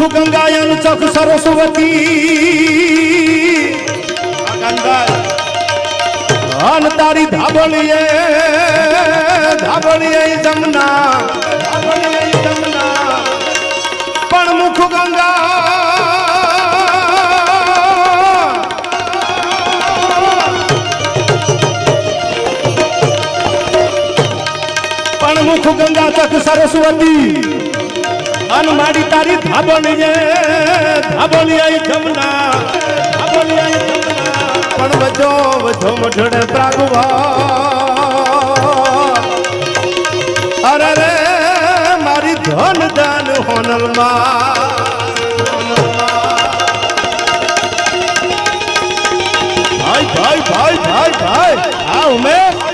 ગંગાયન ચક સરસ્વતી અન તારી ધાબળીએ જમના પણ મુખ ગંગા પણ મુખ ગંગા ચક સરસ્વતી અન માડી તારી ધાબળીએ જમના પણ વજો મઢડે પ્રાગવા અરે રે મારી ધન ધન હોનલમાં ભાઈ આ ઉમેશ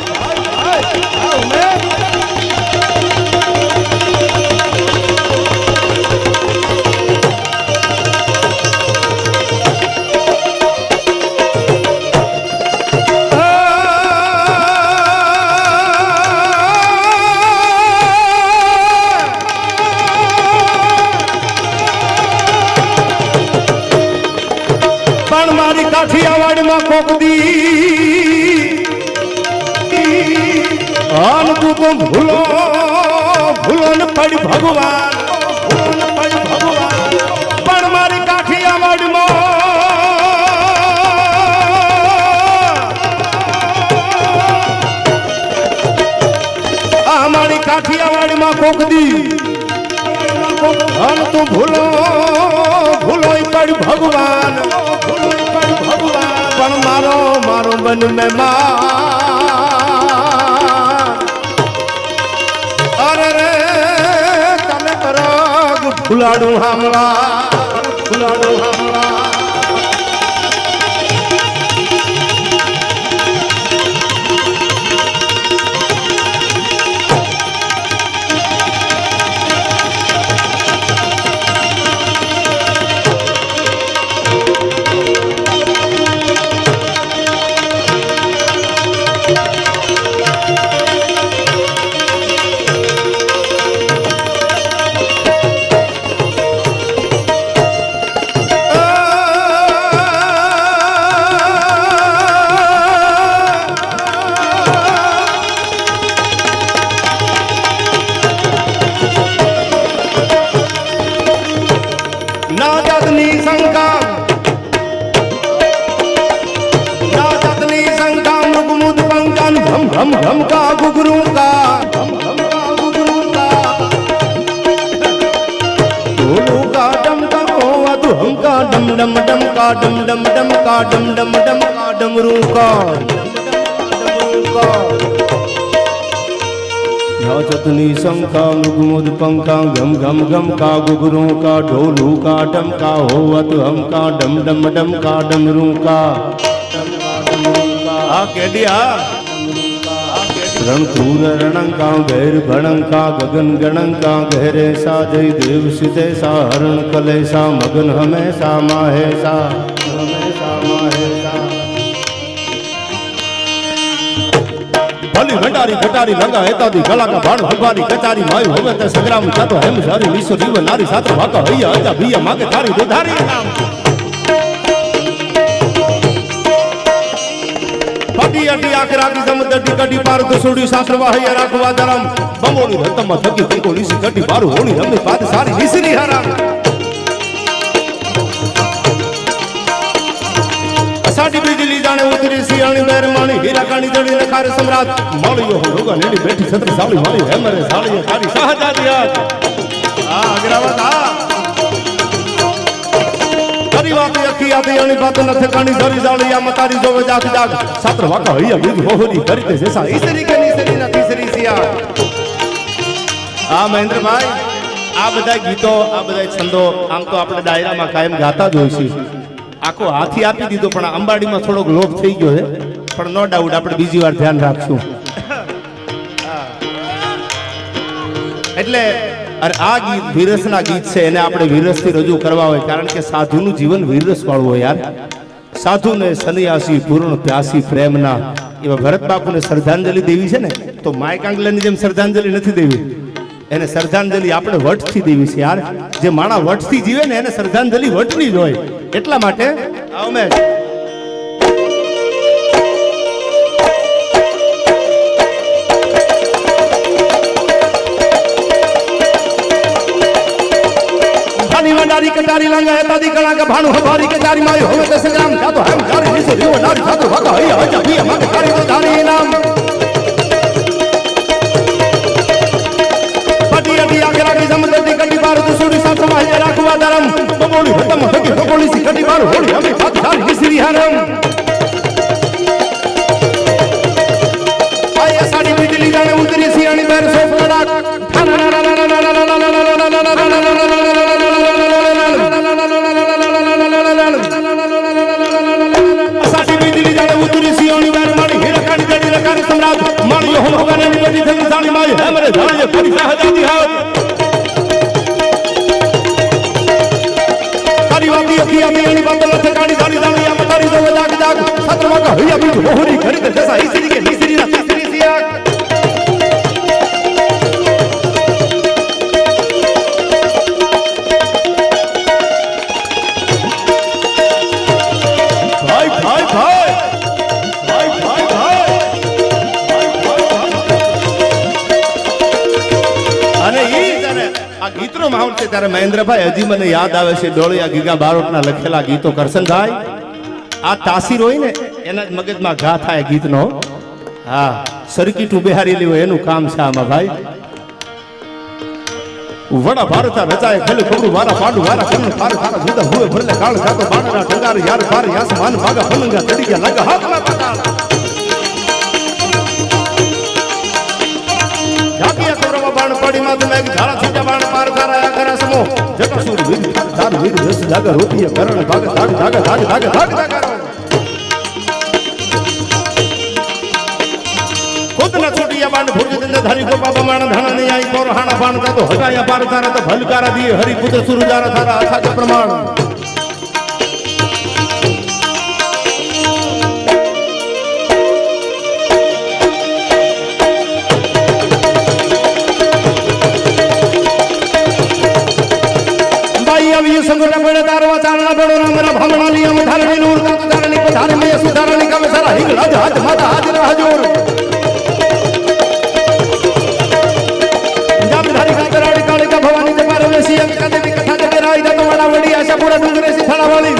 કાઠિયાવાડમાં કોકદી આમ તું તો ભૂલો ને પડી ભગવાન પણ મારી કાઠિયાવાડમાં આ મારી કાઠિયાવાડમાં કોકદી આમ તું ભૂલો પડી ભગવાન પણ મારો બન મહેમાન અરે રે તમે પરાગ ફૂલાડું હામલા हम का गुगरू का ढोलू का डम का होवा तू हम का डम डम डम का डम डम डम का डम डम डम का डमरू का नाचतनी शंका मुगमुद पंका गम गम गम का गुगरू का ढोलू का डम का होवा तू हम का डम डम डम का डमरू का आ केडिया रणतूर रणंका गैर भणंका गगन गणंका गहरे सा जय देव सिते सा हरण कलेसा मगन हमेशा माहेसा भली भंडारी घटारी लंगा हेतादी गला का बाण भगवानी कचारी मायू होवे ते संग्राम जातो हेम सारी विश्व जीव नारी सात्र वाका हैया आजा भैया मागे थारी दुधारी अटी अटी आखिर आखी समुद्र टी कटी पार दुसुड़ी शास्त्रवा है राखवा दरम बमोनी रतम थकी की कोली सी कटी पार होनी रमी पाद सारी निसनी हराम साडी बिजली जाने उतरी सियाणी मेहरमानी हीरा कानी जड़ी नखार सम्राट मौलियो हो रोगा नेडी बैठी छत्र साली मारी है मेरे साली खारी शाहजादिया आ अग्रवा था करी बात अखी आती यानी बात न ठिकानी जरी जालिया मतारी जोवे जाग जाग छत्र वाका हैया बीज होली करते जैसा ईसरी के नीसरी न तीसरी सिया आ महेंद्र भाई आ बधाई गीतो आ बधाई छंदो आम तो આપણે ડાયરામાં કાયમ ગાતા જ હોય છે આખો હાથી આપી દીધો પણ અંબાડીમાં થોડોક લોભ થઈ ગયો છે પણ નો ડાઉટ આપણે બીજી વાર ધ્યાન રાખશું એટલે અરે આ ગીત વીરસના ગીત છે એને આપણે વીરસથી રજૂ કરવા હોય કારણ કે સાધુનું જીવન વીરસ વાળું હોય યાર સાધુને સન્યાસી પૂર્ણ પ્યાસી પ્રેમના એવા ભરત બાપુને શ્રદ્ધાંજલિ દેવી છે ને તો માય કાંગલાની જેમ શ્રદ્ધાંજલિ નથી દેવી એને શ્રદ્ધાંજલિ આપણે વટથી દેવી છે યાર. જે માણા વટથી જીવે ને એને શ્રદ્ધાંજલિ વટની જ હોય. એટલા માટે અમે डारी कटारी लांगा है तादी कला का भानु हमारी कटारी मायो हमें दस ग्राम का तो हम डारी निसो जीव डारी साधु भागा है आज भी हम कटारी तो डारी नाम पटी अटी आगरा की समुद्र दी कटी बार तो सूरी साथ में है राखवा दरम बबोली खत्म होगी बबोली सी कटी बार होली हमें बात डारी निसरी हरम आया साड़ी बिजली जाने उतरी सियानी पैर सोफ कड़ा ત્યારે મહેન્દ્રભાઈ હજી મને યાદ આવે છે ડોળિયા ગીગા બારોટના લખેલા ગીતો કરશનભાઈ આ તાસીર હોય ને એના જ મગજમાં ઘા થાય ગીતનો. હા સર્કિટ બેહારેલી હોય એનું કામ છે આમાં ભાઈ. વડા ભારતા રચાય ખેલ ખબરું વારા પાડું વારા કરણ પાર સારા જુદા હુએ ભરલે કાળ જાતો બાણના ઢંગાર યાર પાર યાસ માન ભાગા ફલંગા ચડી ગયા લગા હાથમાં પટાળ જાતિયા કોરવા બાણ પડી માં તમે ઝાડા છૂટા બાણ પાર સારા કરે સમો જગસુર વિદ તાર વિદ રસ જાગા રોટીએ કરણ ભાગ ધાગ ધાગ ધાગ ધાગ ધાગ ધાગ ખુદના છૂટિયા બાણ ભુજ દિન ધારી ગોપા બમાણ ધણા ને આઈ કોર હાણા બાણ કા તો હગાયા પાર તારા તો ભલકારા દીએ હરી પુત્ર સુરજારા તારા આથા પ્રમાણ संगोटा बड़े दारवा चालना बड़ो ना मेरा भमना लिया मधारणी नूर का धारणी पधार में सुधारणी का में सारा हिगला हाथ माता हाजिर हजूर जब धारी का कराड़ी काली का भवानी के पार में सीएम का देवी कथा के राई दा तो बड़ा बड़ी आशा पूरा डुंगरे से थड़ा वाली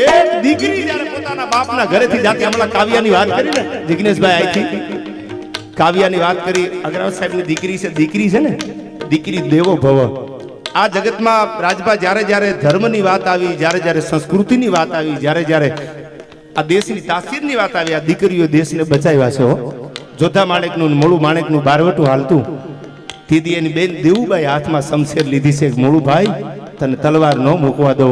एक દીકરી જ્યારે પોતાના બાપના ઘરેથી જાતી હમણાં કાવ્યાની વાત કરી ને જિગ્નેશભાઈ આઈ થી કાવ્યાની વાત કરી અગ્રવાલ સાહેબની દીકરી છે ને દીકરી દેવો ભવ. આ જગતમાં રાજભા જ્યારે જ્યારે ધર્મની વાત આવી જ્યારે જ્યારે સંસ્કૃતિની વાત આવી જ્યારે જ્યારે આ દેશની તાસીરની વાત આવી આ દીકરીઓ દેશને બચાવ્યા છે. જોધા માણેકનું મોળું માણેકનું બારવટું હાલતું દીદી એની બેન દેવુબાઈ હાથમાં શમશેર લીધી છે. મોળું ભાઈ તને તલવાર ન મૂકવા દો.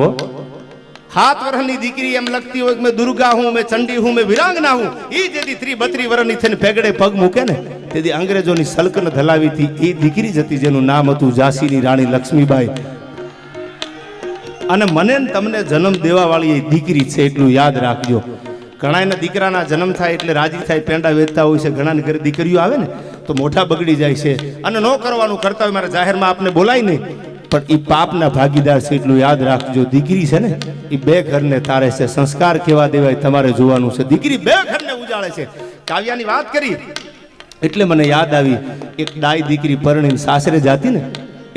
7 વર્ષની દીકરી એમ લખતી હોય કે મેં દુર્ગા હું મેં ચંડી હું મેં વિરાંગના હું. એ જેથી 32 વર્ષની થઈને પેગડે પગ મૂકે ને તેથી અંગ્રેજોની સલ્તનત હલાવી હતી એ દીકરી જ હતી જેનું નામ હતું ઝાંસીની રાણી લક્ષ્મીબાઈ. અને મને તમને જન્મ દેવા વાળી એ દીકરી છે એટલું યાદ રાખજો. ઘણાના દીકરાના જન્મ થાય એટલે રાજી થાય પેંડા વેચતા હોય છે. ઘણાને ઘરે દીકરીઓ આવે ને તો મોઢા બગડી જાય છે અને ન કરવાનું કરતા હોય. મારા જાહેરમાં આપને બોલાય નહીં પણ એ પાપના ભાગીદાર છે એટલું યાદ રાખજો. દીકરી છે ને એ 2 ઘરને તારે છે. સંસ્કાર કેવા દેવાય તમારે જોવાનું છે. દીકરી 2 ઘરને ઉજાળે છે. કાવ્યાની વાત કરી એટલે મને યાદ આવી એક ડાઈ દીકરી પરણીને સાસરે જાતી ને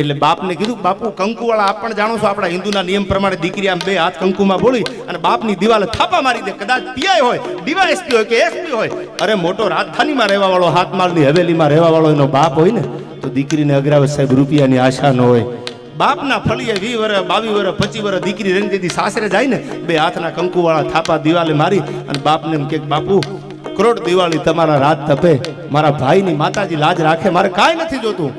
એટલે બાપને કીધું બાપુ કંકુવાળા આપ પણ જાણો છો આપણા હિન્દુના નિયમ પ્રમાણે દીકરી આમ 2 હાથ કંકુમાં બોલી અને બાપની દિવાલે થાપા મારી દે. કદાચ પીઆઈ હોય ડીવાયએસપી હોય કે એસપી હોય અરે મોટો રાજધાનીમાં રહેવા વાળો હાથમાલની હવેલીમાં રહેવા વાળો એનો બાપ હોય ને તો દીકરીને અગ્રવાલ સાહેબ રૂપિયાની આશા ન હોય. બાપના ફળીએ 20 વર્ષ 22 વર્ષ 25 વર્ષ દીકરી રંગ દીધી સાસરે જાય ને 2 હાથના કંકુવાળા થાપા દિવાલે મારી અને બાપને એમ કે બાપુ કરોડ દિવાળી તમારા રાત તપે મારા ભાઈની માતાજી લાજ રાખે મારે કાંઈ નથી જોતું.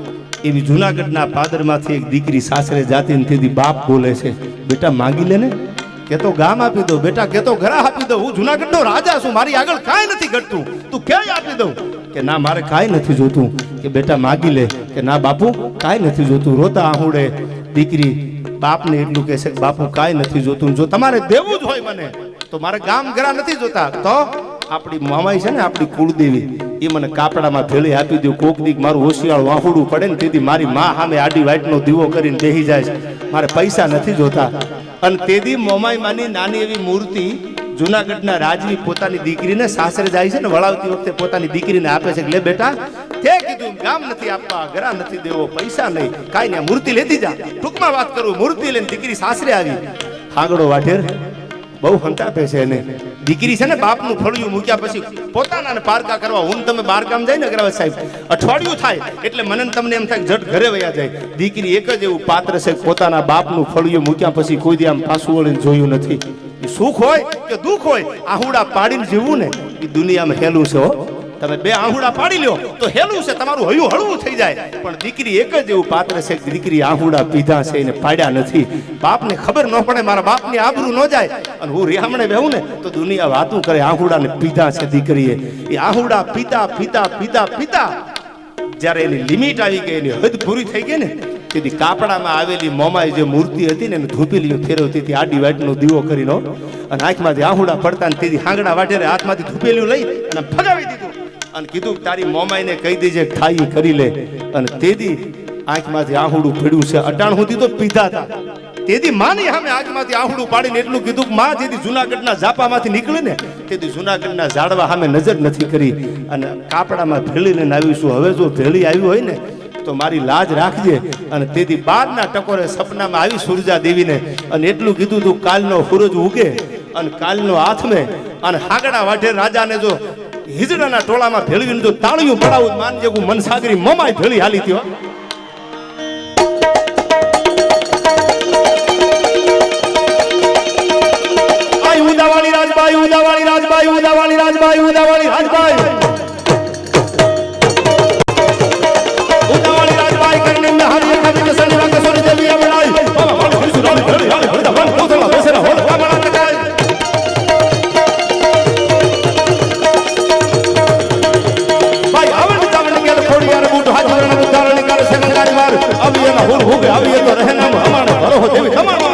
એવી જુનાગઢના પાદરમાંથી એક દીકરી સાસરે જાતી ને તેથી બાપ બોલે છે બેટા માંગી લે ને કે તો ગામ આપી દો બેટા કે તો ઘર આપી દો. હું જુનાગઢનો રાજા છું મારી આગળ કાંઈ નથી ઘટતું તું ક્યાંય આપી દઉં કે ના મારે કાંઈ નથી જોતું કે બેટા માંગી લે કે ના બાપુ કાંઈ નથી જોતું. રોતા આહુડે દીકરી બાપને એટલું કહે છે કે બાપુ કાંઈ નથી જોતું. જો તમારે દેવું જ હોય મને તો મારે ગામ ઘરા નથી જોતા તો આપણી મામાઈ છે ને આપણી કુળદેવી એ મને કાપડામાં ભેળી આપી દઉં. કોક દીક મારું હોશિયાળ વાહુડું પડે ને તેથી મારી માં સામે આડી વાટનો દીવો કરીને બેસી જાય છે. મારે પૈસા નથી જોતા. અને તેથી મોમાઈ માની નાની એવી મૂર્તિ જુનાગઢના રાજવી પોતાની દીકરીને સાસરે જાય છે ને વળાવતી વખતે પોતાની દીકરીને આપે છે કે લે બેટા તે કીધું ગામ નથી આપવા, ઘરા નથી દેવો, પૈસા નહીં, કાંઈ નહીં, મૂર્તિ લેતી જા. ટૂંકમાં વાત કરું, મૂર્તિ લઈને દીકરી સાસરે આવી. હાંગડો વાઢેર બહુ હંતાપે છે એને. દીકરી છે ને બાપનું ફળિયું મૂક્યા પછી પોતાના પારકા કરવા હું તમે બાર ગામ જાય ને અગ્રવાલ સાહેબ અઠવાડિયું થાય એટલે મને તમને એમ થાય જટ ઘરે વયા જાય. દીકરી એક જ એવું પાત્ર છે પોતાના બાપનું ફળિયું મૂક્યા પછી કોઈ દી આમ પાછું વળીને જોયું નથી. સુખ હોય કે દુઃખ હોય આહુડા પાડીને જીવવું ને એ દુનિયામાં હેલું છે. હો તમે બે આહુડા પાડી લ્યો તો હેલું છે, તમારું હયું હળવું થઈ જાય. પણ દીકરી એક જ એવું પાત્ર છે કે દીકરી આહુડા પીધા છે એને પાડ્યા નથી. બાપને ખબર ન પડે, મારા બાપની આબરૂ ન જાય અને હું રેહામણે બેહું ને તો દુનિયા વાતું કરે આહુડાને પીધા છે દીકરીએ. એ આહુડા પીતા પીતા પીતા પીતા જ્યારે એની લિમિટ આવી ગઈ, એની હદ પૂરી થઈ ગઈ ને તેથી કાપડામાં આવેલી મોમાઈ જે મૂર્તિ હતી ને એને ધૂપેલીઓ ફેરવતી હતી આડી વાટનો દીવો કરીને અને આંખમાંથી આહુડા પડતા ને તેથી હાંગડા વાટેરે હાથમાંથી ધૂપેલીઓ લઈ અને ભગાવી દીધું અને કીધું તારી મોમાઈને કહી દેજે ખાઈ કરી લે. અને તેથી આંખમાંથી આહુડું પડ્યું છે. અટાણ સુધી તો પીધા હતા. તેથી માની સામે આંખમાંથી આહુડું પાડીને એટલું કીધું કે માં જેથી જુનાગઢના ઝાપામાંથી નીકળે ને તેથી જુનાગઢના ઝાડવા સામે નજર નથી કરી અને કાપડામાં ભેળીને આવીશું. હવે જો ભેળી આવી હોય ને તો મારી લાજ રાખજે. અને તેથી બારના ટકોરે સપનામાં આવી સુરજા દેવીને અને એટલું કીધું તું કાલનો સૂરજ ઉગે અને કાલનો હાથ મેં અને હાગડા વાઢે રાજાને જો હિજડાના ટોળામાં ભેળવીને જો તાળીયું પડાવું માનજે હું મનસાગરી મમાય ભેળી હાલી થયો. ઉદાવાળી રાજબાઈ ઉદાવાળી રાજબાઈ ઉદાવાળી રાજબાઈ ઉદાવાળી રાજબાઈ ઉદાવાળી રાજબાઈ કરીને હારી ખાતી કસની વાંકે સોરી દેવી અમણાઈ બાબા બાબા સુરાલી ઘડી હાલી હળદા વન કોથળા બેસેરા હોળ કામણા ટકાય ભાઈ આવડ જાવણ ગેલ ખોડિયાર બૂટ હાજરણા ઉદાહરણ કરે છે મંગારી વાર આવી એના હુર હુગે આવી તો રહેનામ અમારો ભરો દેવી તમારો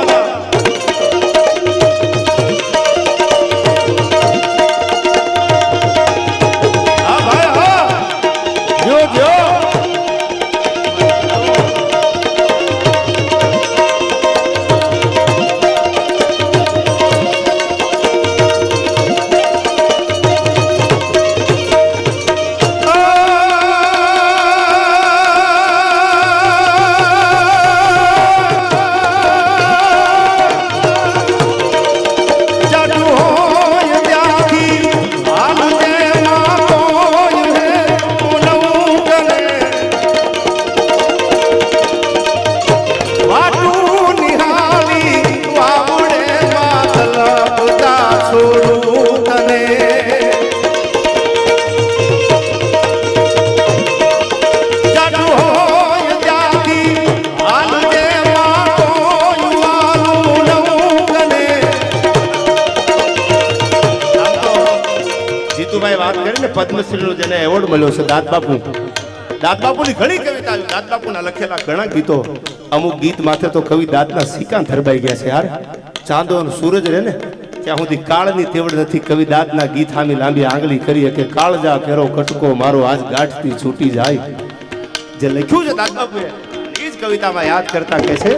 પદ્મશ્રીનો જેને એવોર્ડ મળ્યો છે દાદબાપુ. દાદબાપુની ઘણી કવિતા આવી. દાદબાપુના લખેલા ઘણા ગીતો અમુક ગીત માથે તો કવિ દાદના સિક્કા ધરબાઈ ગયા છે યાર. ચાંદો અને સૂરજ રહે ને ત્યાં સુધી કાળની તેવડ નથી. કવિ દાદના ગીત સામે લાંબી આંગળી કરી કે કાળજા કેરો કટકો મારો આજ ગાંઠથી છૂટી જાય. જે લખ્યું છે દાદબાપુએ એ જ કવિતામાં યાદ કરતા કહે છે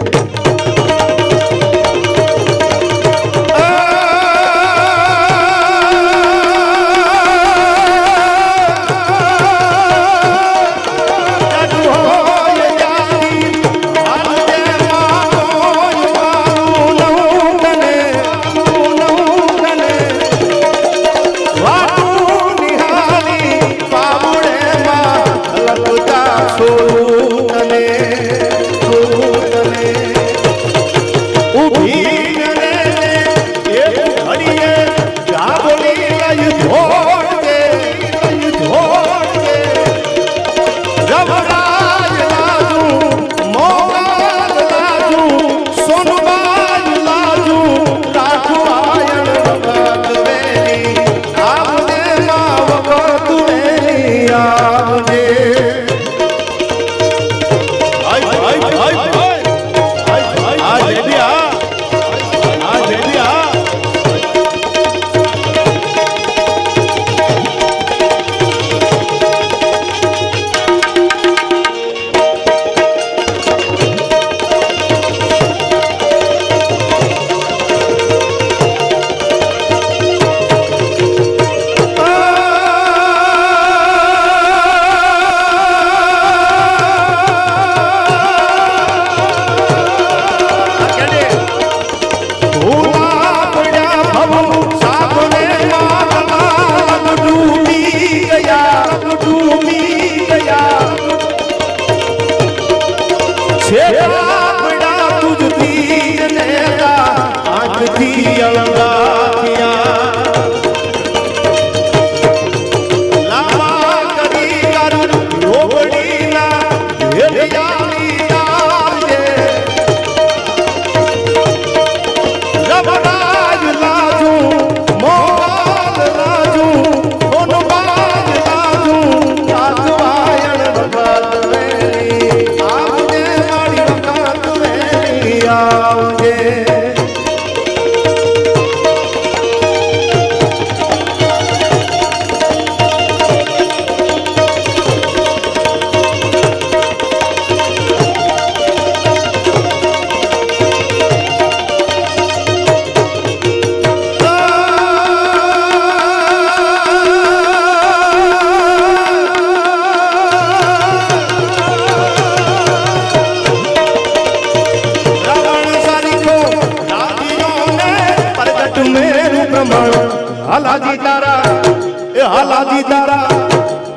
એ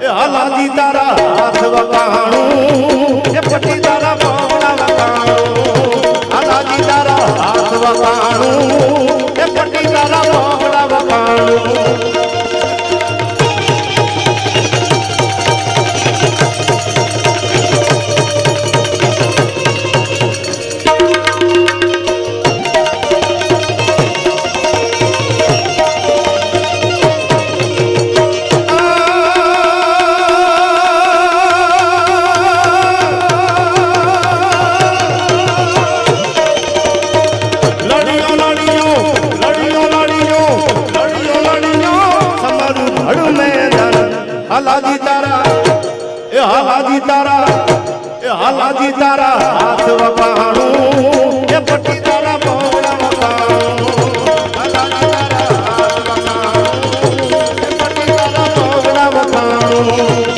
હાલાજી તારા હાથ વગાણું એ પટી તારા મોગડા વગાણું હાલાજી તારા હાથ વગાણું એ પટી તારા મોગડા વગાણું હાલાજી તારા હાથ વગાણું એ પટી તારા મોગડા વગાણું હાલાજી તારા હાથ વગાણું એ પટી તારા મોગડા વગાણું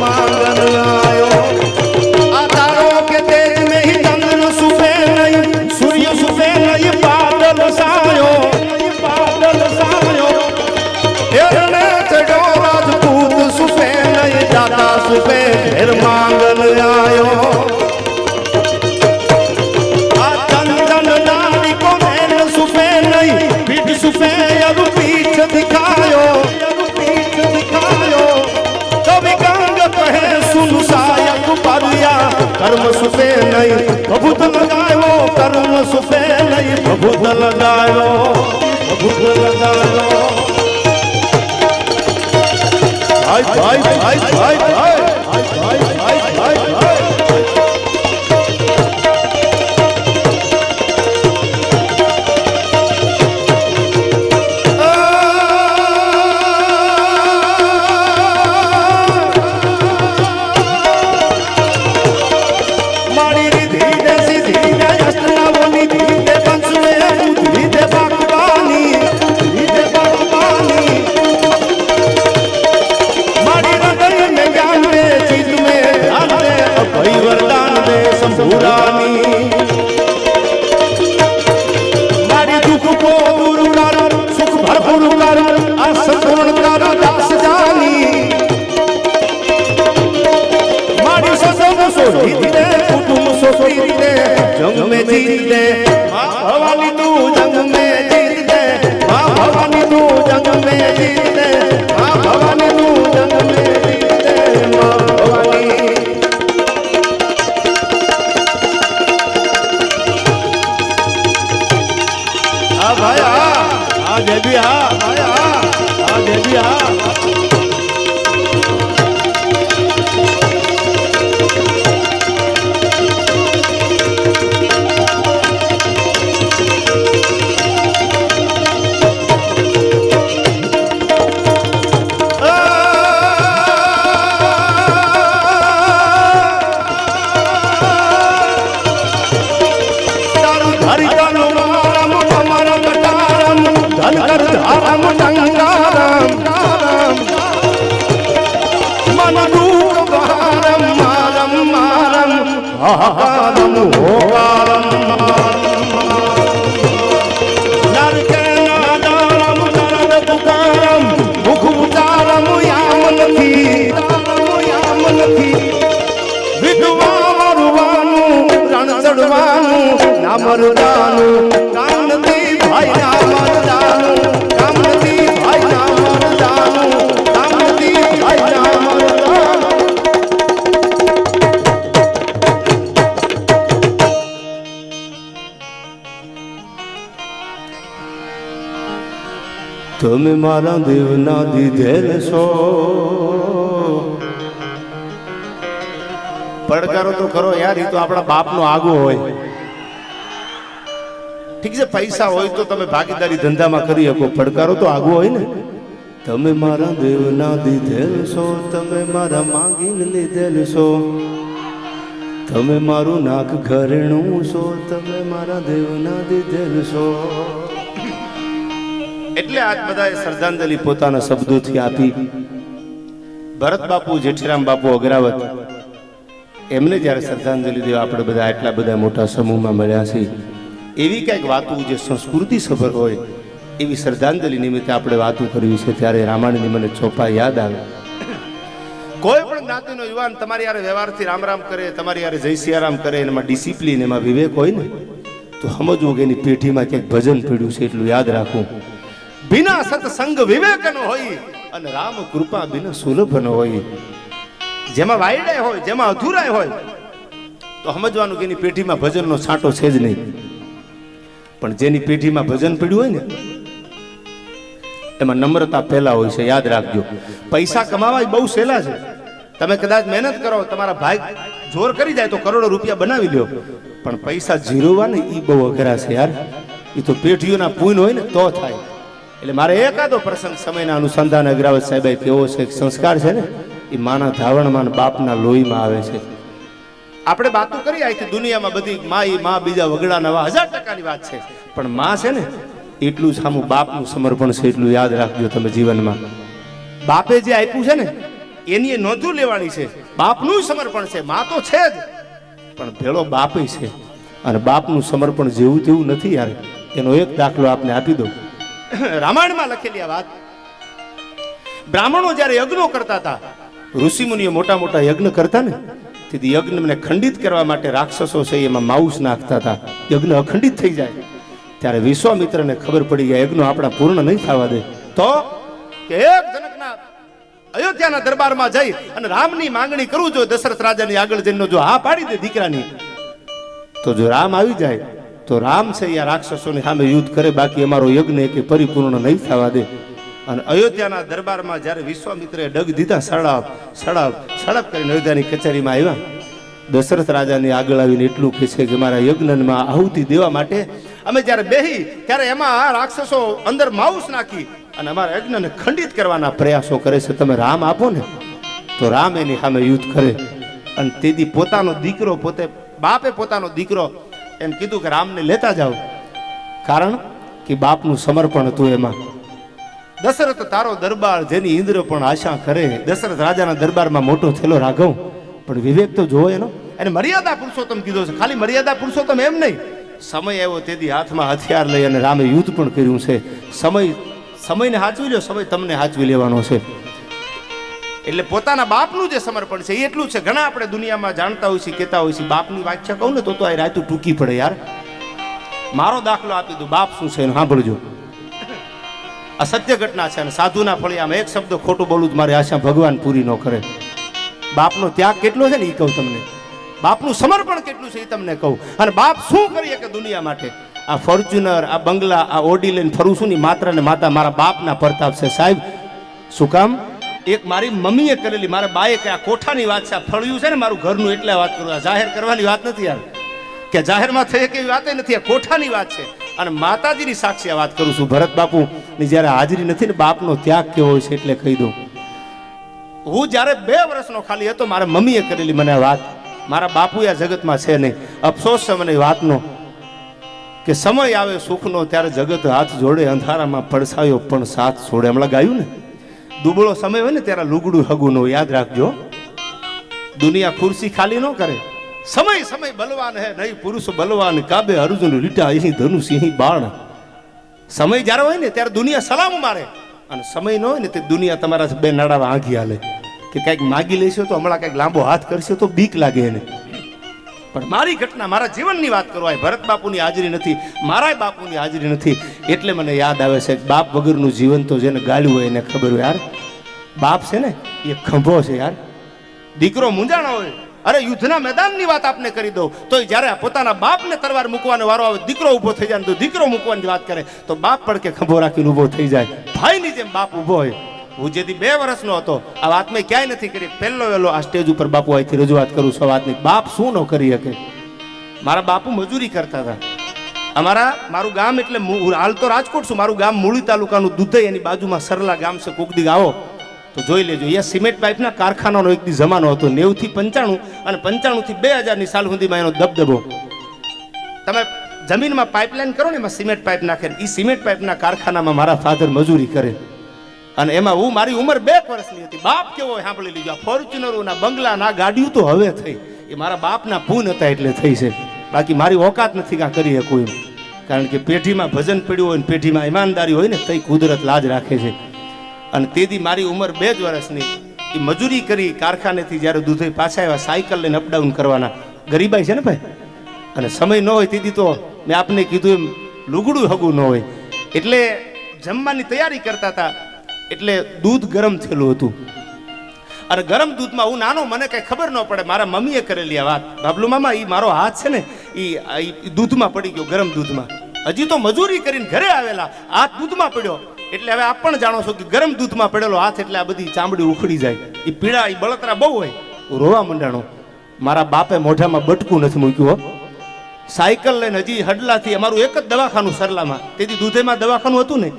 માંગન આયો આ તારો કે તેજ में ही चंद्र सुबे नहीं सूर्य सुबे नहीं बादल सायो हेरने चढ़ो राजपूत सुबे नहीं दाता सुबे फिर मांगन आयो आ चंदन नारी को नैन सुबे नहीं पीठ सुबे अब पीठ दिखायो कर्म सुफे नहीं प्रभुत लगायो कर्म सुफे नहीं प्रभुत लगायो जंग में जीत दे माँ भवानी तू जंग में जीत दे माँ भवानी तू जंग में जीत दे माँ भवानी तू जंग में जीत दे माँ भवानी आ भाई आ देवी आ देवी आ हाहाकारम होकारम नरके नादारम नरद पुकारम मुख उतारम यामन थी विधवा वरुवानु रण चढ़वानु नामरदानु कामनती भाई नामरदानु कामनती भाई नामरदानु कामनती भाई नामरदानु તમે મારા દેવના દીધેલ છો પડકારો તો કરો યાર, એ તો આપણા બાપનો આગો હોય. ઠીક છે, પૈસા હોય તો તમે ભાગીદારી ધંધામાં કરી શકો, પડકારો તો આગો હોય ને. તમે મારા દેવના દીધેલ છો, તમે મારા માંગીને લીધેલ છો, તમે મારું નાક ઘરેણું છો, તમે મારા દેવના દીધેલ છો. એટલે આજ બધાએ શ્રદ્ધાંજલિ પોતાના શબ્દોથી આપી. ભરત બાપુ, જેઠીરામ બાપુ અગ્રાવત, એમને જ્યારે શ્રદ્ધાંજલિ દેવા આપણે બધા એટલા બધા મોટા સમૂહમાં મળ્યા છીએ, એવી કંઈક વાતો જે સંસ્કૃતિ સભર હોય એવી શ્રદ્ધાંજલિ નિમિત્તે આપણે વાતો કરવી છે. ત્યારે રામાયણની મને ચોપા યાદ આવે. કોઈ પણ જ્ઞાતિનો યુવાન તમારી યારે વ્યવહારથી રામ રામ કરે, તમારી યારે જય સિયારામ કરે, એમાં ડિસિપ્લિન, એમાં વિવેક હોય ને, તો સમજવું કે એની પેઢીમાં ક્યાંક ભજન પડ્યું છે. એટલું યાદ રાખવું. બિના સત્સંગ વિવેકનો હોય અને રામ કૃપા બિના સુલભનો હોય. જેમાં વાયડે હોય, જેમાં અધૂરાય હોય, તો સમજવાનું કે એની પેઢીમાં ભજનનો છાંટો છે જ નહીં. પણ જેની પેઢીમાં ભજન પડ્યું હોય ને, એમાં નમ્રતા પહેલા હોય છે. યાદ રાખજો, પૈસા કમાવા બહુ સહેલા છે. તમે કદાચ મહેનત કરો, તમારા ભાઈ જોર કરી જાય તો કરોડો રૂપિયા બનાવી લ્યો, પણ પૈસા જીરવવા ને એ બહુ અઘરા છે યાર. એ તો પેઢીઓના પૂન હોય ને તો થાય. એટલે મારે એકાદો પ્રસંગ સમયના અનુસંધાન અગ્રાવત સાહેબ કેવો છે, સંસ્કાર છે ને એ માના ધાવણમાં બાપના લોહીમાં આવે છે. આપણે વાતો કરી આખી દુનિયામાં બધી માં બીજા વગડા નવા 1000% વાત છે, પણ માં છે ને એટલું જ સામું બાપનું સમર્પણ છે. એટલું યાદ રાખજો તમે જીવનમાં. બાપે જે આપ્યું છે ને એની નોંધું લેવાની છે. બાપનું સમર્પણ છે. માં તો છે જ, પણ ભેળો બાપે છે. અને બાપનું સમર્પણ જેવું તેવું નથી યાર. એનો એક દાખલો આપને આપી દો. રામાયણમાં લખેલી આ વાત. બ્રાહ્મણો જ્યારે યજ્ઞો કરતા હતા, ઋષિમુનિઓ મોટા મોટા યજ્ઞ કરતા ને, તેથી યજ્ઞને ખંડિત કરવા માટે રાક્ષસો છે એમાં માઉસ નાખતા હતા. યજ્ઞ અખંડિત થઈ જાય. ત્યારે વિશ્વામિત્રને ખબર પડી ગયા યજ્ઞ આપણા પૂર્ણ નહીં થવા દે, તો કે એક જનકના અયોધ્યાના દરબારમાં જઈ અને રામની માંગણી કરવું જોઈએ. દશરથ રાજાની આગળ જઈને જો હા પાડી દે દીકરાની, તો જો રામ આવી જાય તો રામ છે એ રાક્ષસોની સામે યુદ્ધ કરે, બાકી અમારો યજ્ઞ કે પરિપૂર્ણ નહીં થવા દે. અને અયોધ્યાના દરબારમાં જ્યારે વિશ્વામિત્રે ડગ દીધા, સડાપ સડાપ સડાપ કરીને અયોધ્યાની કચેરીમાં આવ્યા. દશરથ રાજાની આગળ આવીને એટલું કહે છે કે મારા યજ્ઞમાં આહુતિ દેવા માટે અમે જ્યારે બેહી ત્યારે એમાં આ રાક્ષસો અંદર માઉસ નાખી અને અમારા યજ્ઞને ખંડિત કરવાના પ્રયાસો કરે છે. તમે રામ આપો ને તો રામ એની સામે યુદ્ધ કરે. અને તેથી પોતાનો દીકરો, પોતે બાપે પોતાનો દીકરો એમ કીધું કે રામને લેતા જાઓ, કારણ કે બાપનું સમર્પણ હતું એમાં. દશરથ તારો દરબાર જેની ઇન્દ્ર પણ આશા કરે. દશરથ રાજાના દરબારમાં મોટો થયેલો રાઘવ, પણ વિવેક તો જોવો એનો. એને મર્યાદા પુરુષોત્તમ કીધો છે. ખાલી મર્યાદા પુરુષોત્તમ એમ નહીં, સમય આવ્યો તેથી હાથમાં હથિયાર લઈ અને રામે યુદ્ધ પણ કર્યું છે. સમયને હાચવી લો, સમય તમને હાચવી લેવાનો છે. એટલે પોતાના બાપનું જે સમર્પણ છે એ એટલું છે. ઘણા આપણે દુનિયામાં જાણતા હોય છે, કહેતા હોય છે. બાપની વ્યાખ્યા કહું ને તો આ રાતું ટૂંકી પડે યાર. મારો દાખલો આપી દઉં, બાપ શું છે એનું સાંભળજો. આ સત્ય ઘટના છે અને સાધુના ફળિયામાં એક શબ્દ ખોટું બોલું તો મારી આશા ભગવાન પૂરી ન કરે. બાપનો ત્યાગ કેટલો છે ને એ કહું તમને, બાપનું સમર્પણ કેટલું છે એ તમને કહું. અને બાપ શું કરીએ કે દુનિયા માટે આ ફોર્ચ્યુનર, આ બંગલા, આ ઓડી લઈને ફરું છું ને માત્ર ને માતા મારા બાપના પ્રતાપ છે સાહેબ. શું કામ? એક મારી મમ્મીએ કરેલી, મારા બાએ કે આ કોઠાની વાત છે, આ ફળિયું છે ને મારું ઘરનું, એટલે વાત કરું. આ જાહેર કરવાની વાત નથી યાર, કે જાહેરમાં થઈ કે એવી વાત નથી. આ કોઠાની વાત છે અને માતાજીની સાક્ષી આ વાત કરું છું. ભરત બાપુની જ્યારે હાજરી નથી ને, બાપનો ત્યાગ કેવો હોય છે એટલે કહી દઉં. હું જ્યારે 2 વર્ષનો ખાલી હતો, મારા મમ્મીએ કરેલી મને આ વાત. મારા બાપુ આ જગતમાં છે નહીં. અફસોસ છે મને વાતનો કે સમય આવે સુખનો ત્યારે જગત હાથ જોડે, અંધારામાં પડછાયો પણ સાથ છોડે. હમણાં ગાયું ને, દુબળો સમય હોય ને ત્યારે લુગડું હગું નો. યાદ રાખજો, દુનિયા ખુરશી ખાલી ન કરે. સમય સમય બલવાન હે નહીં પુરુષ બલવાન, કાબે અર્જુન લીટા અહીં ધનુષ અહીં બાણ. સમય જ્યારે હોય ને ત્યારે દુનિયા સલામ મારે, અને સમય ન હોય ને તે દુનિયા તમારા 2 નાડાવા આંખી હાલે કે કંઈક માગી લેશો તો હમણાં કંઈક લાંબો હાથ કરશો તો બીક લાગે એને. પણ મારી ઘટના, મારા જીવનની વાત કરો. આ ભરત બાપુની હાજરી નથી, મારા બાપુની હાજરી નથી, એટલે મને યાદ આવે છે બાપ વગરનું જીવન તો જેને ગાળ્યું હોય એને ખબર હોય યાર. બાપ છે ને એ ખંભો છે યાર. દીકરો મૂંઝાણો હોય, અરે યુદ્ધના મેદાનની વાત આપને કરી દઉં તો જ્યારે પોતાના બાપને તલવાર મૂકવાનો વારો આવે, દીકરો ઊભો થઈ જાય તો દીકરો મૂકવાની વાત કરે તો બાપ પણ કે ખંભો રાખીને ઊભો થઈ જાય. ભાઈની જેમ બાપ ઊભો હોય હું જેથી 2 વર્ષનો હતો આ વાત મેં ક્યાંય નથી કરી. પહેલો વહેલો આ સ્ટેજ ઉપર બાપુ અહીંથી રજૂઆત કરું છું. વાતની બાપ શું ન કરી શકે. મારા બાપુ મજૂરી કરતા હતા. મારું ગામ એટલે હાલ તો રાજકોટ છું, મારું ગામ મૂળી તાલુકાનું દુધઈ, એની બાજુમાં સરલા ગામ છે. કોક દી આવો તો જોઈ લેજો. અહીંયા સિમેન્ટ પાઇપના કારખાનાનો એક દી જમાનો હતો 90 થી 95 અને 95 થી 2000 ની સાલ સુધીમાં એનો દબદબો. તમે જમીનમાં પાઇપલાઇન કરો ને એમાં સિમેન્ટ પાઇપ નાખે, એ સિમેન્ટ પાઇપના કારખાનામાં મારા ફાધર મજૂરી કરે. અને એમાં મારી ઉંમર 2 વર્ષની હતી. બાપ કેવો હોય સાંભળી લીજો. આ ફોર્ચ્યુનરોના બંગલાના ગાડીઓ તો હવે થઈ, એ મારા બાપના પૂન હતા એટલે થઈ છે. બાકી મારી ઓકાત નથી કાં કરી શકું એમ. કારણ કે પેઢીમાં ભજન પડ્યું હોય ને પેઢીમાં ઈમાનદારી હોય ને તઈ કુદરત લાજ રાખે છે. અને તેથી મારી ઉંમર 2 વર્ષની એ મજૂરી કરી કારખાનેથી જ્યારે દૂધઈ પાછા આવ્યા, સાયકલ લઈને અપડાઉન કરવાના. ગરીબાઈ છે ને ભાઈ, અને સમય ન હોય તેથી તો મેં આપને કીધું એમ લુગડું હગું ન હોય એટલે જમવાની તૈયારી કરતા હતા. એટલે દૂધ ગરમ થયેલું હતું અને ગરમ દૂધમાં હું નાનો, મને કઈ ખબર ન પડે. મારા મમ્મીએ કરેલી આ વાત. બાબલુ મામા, એ મારો હાથ છે ને એ દૂધમાં પડી ગયો, ગરમ દૂધમાં. હજી તો મજૂરી કરીને ઘરે આવેલા, હાથ દૂધમાં પડ્યો. એટલે હવે આપ પણ જાણો છો કે ગરમ દૂધમાં પડેલો હાથ એટલે આ બધી ચામડી ઉખડી જાય. એ પીડા, એ બળતરા બહુ હોય. રોવા મંડાણો. મારા બાપે મોઢામાં બટકું નથી મૂક્યું. સાયકલ લઈને હજી હડલાથી, અમારું એક જ દવાખાનું સરલામાં, તેથી દૂધેમાં દવાખાનું હતું ને,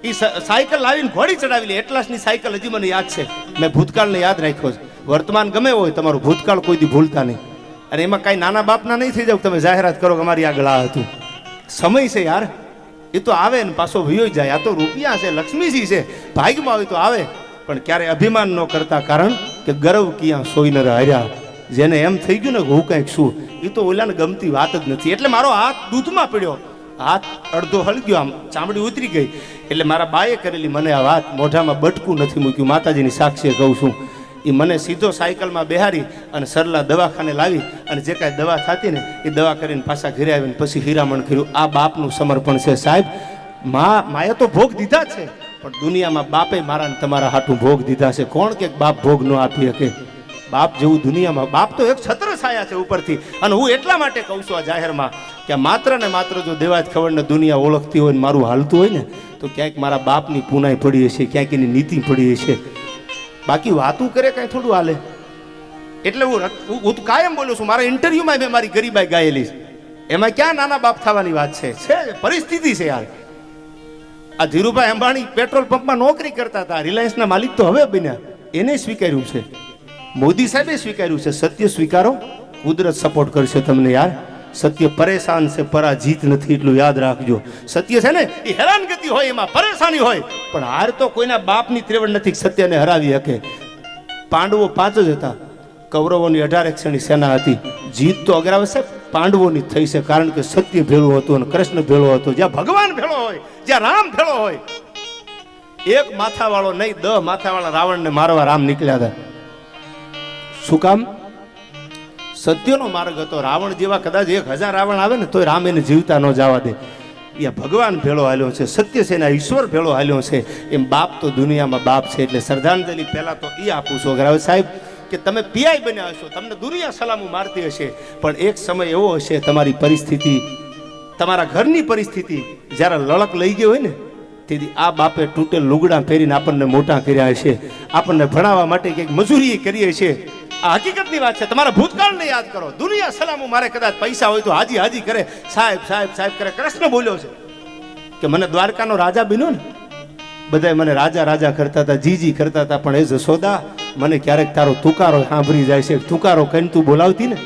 એ સાયકલ લાવીને ઘોડી ચડાવી લે. એટલાસની સાયકલ હજી મને યાદ છે. મેં ભૂતકાળને યાદ રાખ્યો છે. વર્તમાન ગમે હોય, તમારું ભૂતકાળ કોઈ દી ભૂલતા નહીં. અને એમાં કાંઈ નાના બાપના નહીં થઈ જાવ તમે જાહેરાત કરો કે અમારી આગળ આ હતું. સમય છે યાર, એ તો આવે ને પાછો વયો જાય. આ તો રૂપિયા છે, લક્ષ્મીજી છે, ભાગ્યમાં હોય તો આવે. પણ ક્યારે અભિમાન ન કરતા, કારણ કે ગર્વ ક્યાં સોઈને હાર્યા. જેને એમ થઈ ગયું ને હું કંઈક શું, એ તો ઓલાને ગમતી વાત જ નથી. એટલે મારો હાથ દૂધમાં પડ્યો, હાથ અડધો હળગ્યો, આમ ચામડી ઉતરી ગઈ. એટલે મારા બાએ કરેલી મને આ વાત, મોઢામાં બટકું નથી મૂક્યું, માતાજીની સાક્ષીએ કહું છું. એ મને સીધો સાયકલમાં બેહારી અને સરલા દવાખાને લાવી અને જે કાંઈ દવા થતી ને એ દવા કરીને પાછા ઘરે આવીને પછી હીરામણ કર્યું. આ બાપનું સમર્પણ છે સાહેબ. માએ તો ભોગ દીધા છે, પણ દુનિયામાં બાપે મારા તમારા હાટું ભોગ દીધા છે. કોણ કે બાપ ભોગ ન આપી શકે? બાપ જેવું દુનિયામાં, બાપ તો એક છત્ર છાયા છે ઉપરથી. અને હું એટલા માટે કહું છું આ જાહેરમાં કે માત્ર ને માત્ર જો દેવાજ ખબરને દુનિયા ઓળખતી હોય ને મારું હાલતું હોય ને તો ક્યાંક મારા બાપની પુનાઈ પડી હશે, ક્યાંક એની નીતિ પડી હશે. બાકી વાતું કરે કાંઈ થોડું હાલે. એટલે હું તો કાયમ બોલું છું. મારા ઇન્ટરવ્યુમાં મેં મારી ગરીબાઈ ગાયેલી છે. એમાં ક્યાં નાના બાપ થવાની વાત છે? પરિસ્થિતિ છે યાર. આ ધીરુભાઈ અંબાણી પેટ્રોલ પંપમાં નોકરી કરતા હતા, રિલાયન્સના માલિક તો હવે બન્યા. એને સ્વીકાર્યું છે, મોદી સાહેબે સ્વીકાર્યું છે. સત્ય સ્વીકારો, કુદરત સપોર્ટ કરશે તમને યાર. સત્ય પરેશાન છે, પરાજીત નથી, એટલું યાદ રાખજો. સત્ય છે ને એ હેરાનગતિ હોય, એમાં પરેશાની હોય, પણ હાર તો કોઈના બાપની ત્રેવડ નથી સત્યને હરાવી શકે. પાંડવો 5 જ હતા, કૌરવોની 18 શ્રેણી સેના હતી. જીત તો અગ્રાવશે પાંડવોની થઈ છે, કારણ કે સત્ય ભેળું હતું અને કૃષ્ણ ભેળો હતો. જ્યાં ભગવાન ભેળો હોય, જ્યાં રામ ભેળો હોય. એક માથાવાળો નહીં, 10 માથાવાળા રાવણને મારવા રામ નીકળ્યા હતા. શું કામ? સત્યનો માર્ગ હતો. રાવણ જેવા કદાચ 1000 રાવણ આવે ને તોય રામ એને જીવતા ન જવા દે. એ ભગવાન ભેળો હાલ્યો છે, સત્ય છે ને ઈશ્વર ભેળો હાલ્યો છે. એમ બાપ તો દુનિયામાં બાપ છે. એટલે શ્રદ્ધાંજલિ પહેલા તો એ આપું છું અગ્રાવત સાહેબ કે તમે પીઆઈ બન્યા હશો, તમને દુનિયા સલામો મારતી હશે, પણ એક સમય એવો હશે તમારી પરિસ્થિતિ, તમારા ઘરની પરિસ્થિતિ જ્યારે લળક લઈ ગઈ હોય ને તેથી આ બાપે તૂટેલ લુગડા પહેરીને આપણને મોટા કર્યા હશે, આપણને ભણાવવા માટે કંઈક મજૂરી કરીએ છીએ. આ હકીકતની વાત છે. તમારા ભૂતકાળને યાદ કરો. દુનિયા સલામો મારે કદાચ પૈસા હોય તો હાજી હાજી કરે, સાહેબ સાહેબ સાહેબ કરે. કૃષ્ણ બોલ્યો છે કે મને દ્વારકાનો રાજા બન્યો ને, બધા મને રાજા રાજા કરતા હતા, જીજી કરતા હતા, પણ એ જશોદા મને ક્યારેક તારો તુકારો સાંભળી જાય છે. તુકારો કહીને તું બોલાવતી ને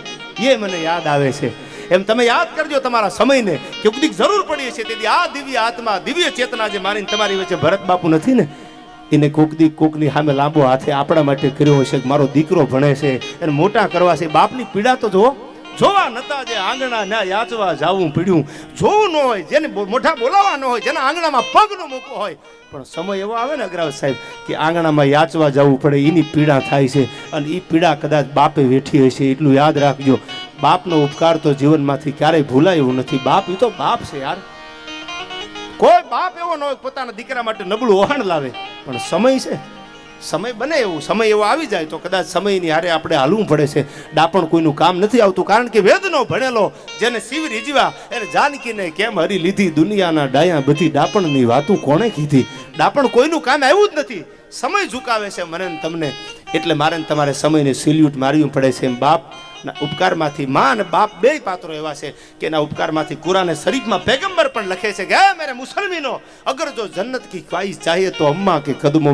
એ મને યાદ આવે છે. એમ તમે યાદ કરજો તમારા સમયને કે કદીક જરૂર પડી છે. તેથી આ દિવ્ય આત્મા, દિવ્ય ચેતના જે મારીને તમારી વચ્ચે ભરત બાપુ નથી ને, એને કોકની સામે લાંબો હાથે આપણા માટે કર્યો હશે. મારો દીકરો ભણે છે, એને મોટા કરવા છે. બાપની પીડા તો જુઓ. જોવા નતા જે આંગણા ના યાચવા જાવું પડ્યું. જોવું ન હોય, જેને મોઢા બોલાવા ન હોય, જેના આંગણામાં પગ ન મૂકવો હોય, પણ સમય એવો આવે ને અગ્રાવત સાહેબ કે આંગણામાં યાચવા જવું પડે, એની પીડા થાય છે. અને એ પીડા કદાચ બાપે વેઠી હશે. એટલું યાદ રાખજો. બાપનો ઉપકાર તો જીવનમાંથી ક્યારેય ભૂલાય એવું નથી. બાપ એ તો બાપ છે યાર. કોઈ બાપ એવો ન હોય પોતાના દીકરા માટે નબળું વહાણ લાવે, પણ સમય છે. સમય બને એવું, સમય એવો આવી જાય તો કદાચ સમયની હારે આપણે હાલવું પડે છે. ડાપણ કોઈનું કામ નથી આવતું, કારણ કે વેદનો ભણેલો જેને શિવ રીઝવા એને જાનકીને કેમ હરી લીધી, દુનિયાના ડાયા બધી ડાપણની વાતું કોણે કીધી. ડાપણ કોઈનું કામ આવ્યું જ નથી. સમય ઝુકાવે છે મને ને તમને, એટલે મારે ને તમારે સમયને સેલ્યુટ મારવું પડે છે. એમ બાપના ઉપકારમાંથી માં અને બાપ બે પાત્રો એવા છે કે એના ઉપકારમાંથી કુરાને શરીફમાં પેગમ્બર પણ લખે છે કે હે મેરે મુસલમાનો, અગર જો જન્નત કી ખ્વાહિશ ચાહીએ તો અમ્મા કે કદમો